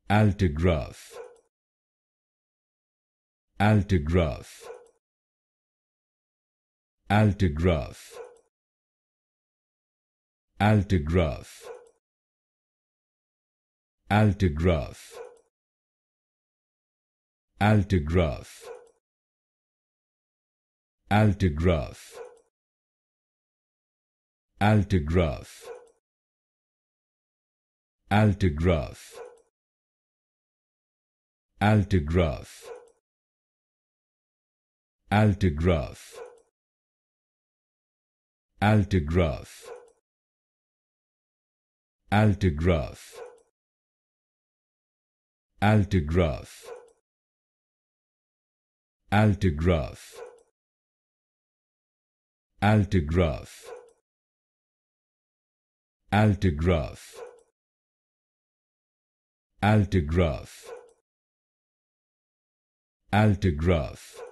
Altigraph, Altigraph, Altigraph, Altigraph, Altigraph, Altigraph, Altigraph, Altigraph, Altigraph, Altigraph, Altigraph, Altigraph, Altigraph, Altigraph, Altigraph, Altigraph, Altigraph, Altigraph, Altigraph,